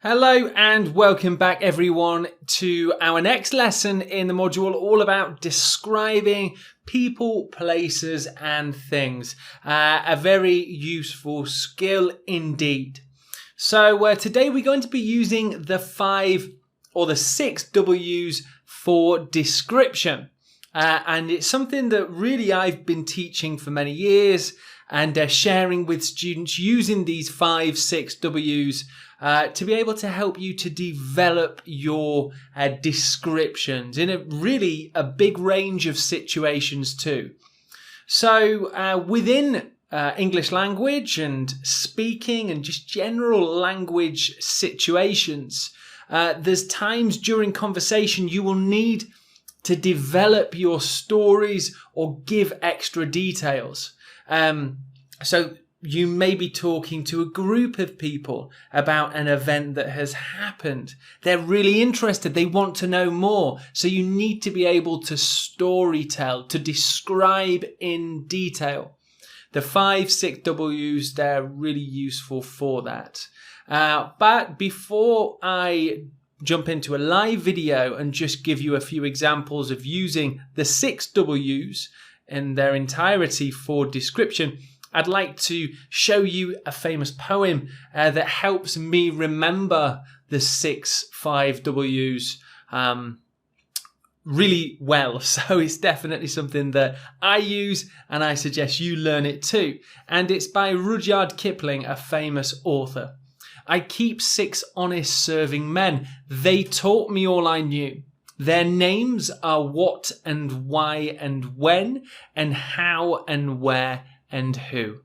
Hello and welcome back everyone to our next lesson in the module all about describing people, places and things. A very useful skill indeed. So today we're going to be using the 5 or the 6 W's for description. And it's something that really I've been teaching for many years and sharing with students using these 5, 6 W's to be able to help you to develop your descriptions in a big range of situations too. So within English language and speaking and just general language situations, there's times during conversation you will need to develop your stories or give extra details. So you may be talking to a group of people about an event that has happened. They're really interested. They want to know more. So you need to be able to storytell, to describe in detail. The 5, 6 W's, they're really useful for that. But before I jump into a live video and just give you a few examples of using the 6 W's in their entirety for description, I'd like to show you a famous poem that helps me remember the 6, 5 W's really well. So it's definitely something that I use and I suggest you learn it too. And it's by Rudyard Kipling, a famous author. I keep 6 honest serving men. They taught me all I knew. Their names are what and why and when and how and where and who.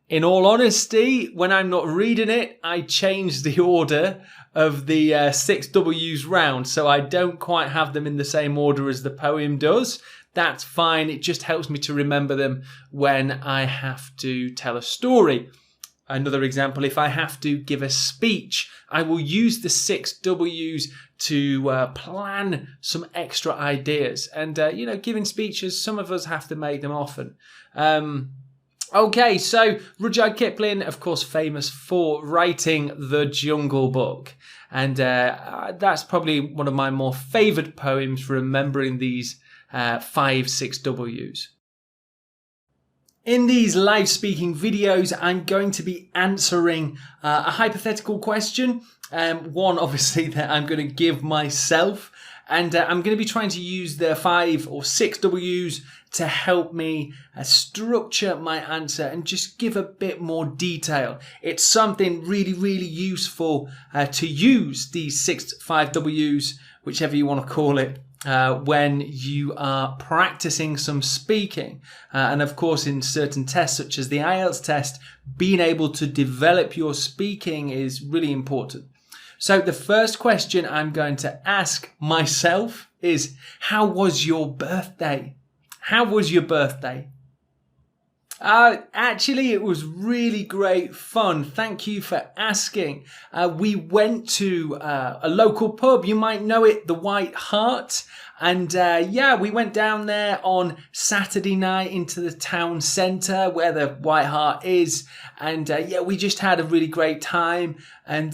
In all honesty, when I'm not reading it, I change the order of the 6 W's round, so I don't quite have them in the same order as the poem does. That's fine. It just helps me to remember them when I have to tell a story. Another example, if I have to give a speech, I will use the 6 W's to plan some extra ideas. And, giving speeches, some of us have to make them often. Okay, so Rudyard Kipling, of course, famous for writing The Jungle Book. And that's probably one of my more favourite poems for remembering these 5, 6 W's. In these live speaking videos, I'm going to be answering a hypothetical question. One, obviously, that I'm going to give myself. And I'm going to be trying to use the 5 or 6 W's to help me structure my answer and just give a bit more detail. It's something really, really useful to use these 6, 5 W's, whichever you want to call it, when you are practicing some speaking. And of course, in certain tests, such as the IELTS test, being able to develop your speaking is really important. So the first question I'm going to ask myself is, how was your birthday? How was your birthday? Actually, it was really great fun. Thank you for asking. We went to a local pub. You might know it, the White Hart. And we went down there on Saturday night into the town centre where the White Hart is. And we just had a really great time and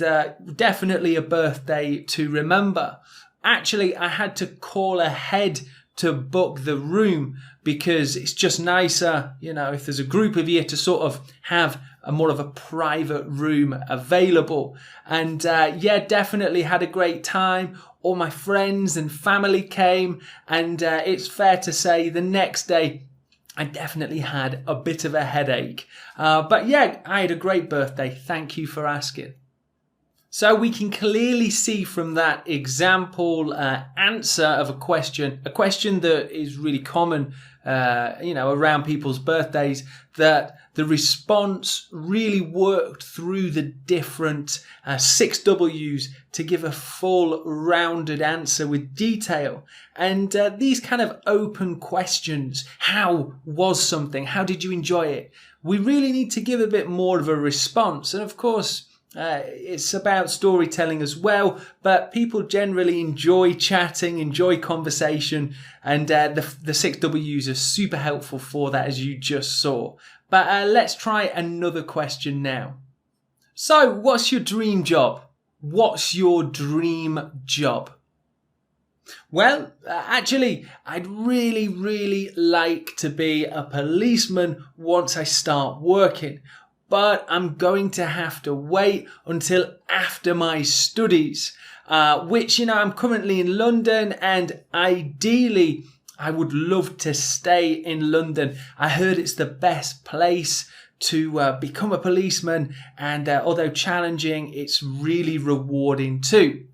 definitely a birthday to remember. Actually, I had to call ahead to book the room because it's just nicer, if there's a group of you to sort of have a more of a private room available. And definitely had a great time. All my friends and family came, and it's fair to say the next day I definitely had a bit of a headache. But I had a great birthday. Thank you for asking. So we can clearly see from that example answer of a question that is really common, around people's birthdays, that the response really worked through the different 6 W's to give a full rounded answer with detail. And these kind of open questions, how was something? How did you enjoy it? We really need to give a bit more of a response. And of course, it's about storytelling as well, but people generally enjoy chatting, enjoy conversation, and the 6 W's are super helpful for that, as you just saw. But let's try another question now. So, what's your dream job? What's your dream job? Well, actually, I'd really like to be a policeman once I start working, but I'm going to have to wait until after my studies, which, I'm currently in London, and ideally I would love to stay in London. I heard it's the best place to become a policeman, and although challenging, it's really rewarding too.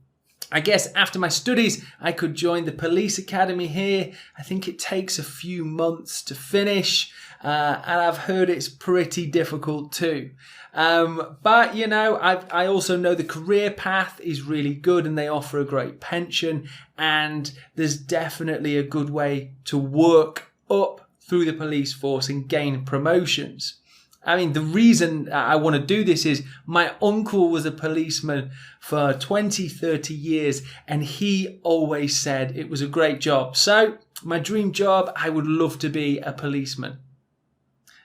I guess after my studies, I could join the police academy here. I think it takes a few months to finish, and I've heard it's pretty difficult too. But I also know the career path is really good, and they offer a great pension, and there's definitely a good way to work up through the police force and gain promotions. I mean, the reason I want to do this is my uncle was a policeman for 20, 30 years, and he always said it was a great job. So my dream job, I would love to be a policeman.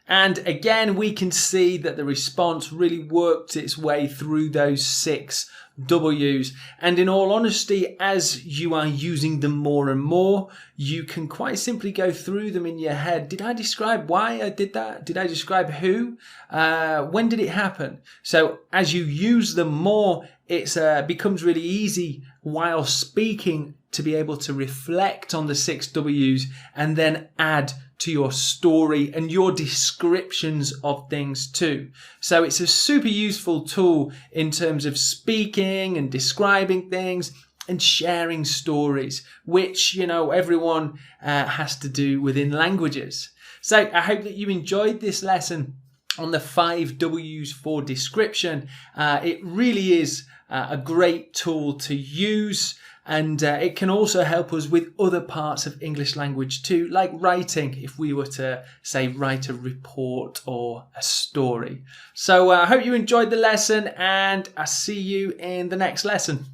And again, we can see that the response really worked its way through those 6 W's. And in all honesty, as you are using them more and more, you can quite simply go through them in your head. Did I describe why I did that? Did I describe who? When did it happen? So as you use them more, it becomes really easy while speaking to be able to reflect on the 6 W's and then add to your story and your descriptions of things too. So it's a super useful tool in terms of speaking and describing things and sharing stories, which, everyone has to do within languages. So I hope that you enjoyed this lesson on the 5 W's for description. It really is a great tool to use. And it can also help us with other parts of English language too, like writing, if we were to, say, write a report or a story. So I hope you enjoyed the lesson, and I'll see you in the next lesson.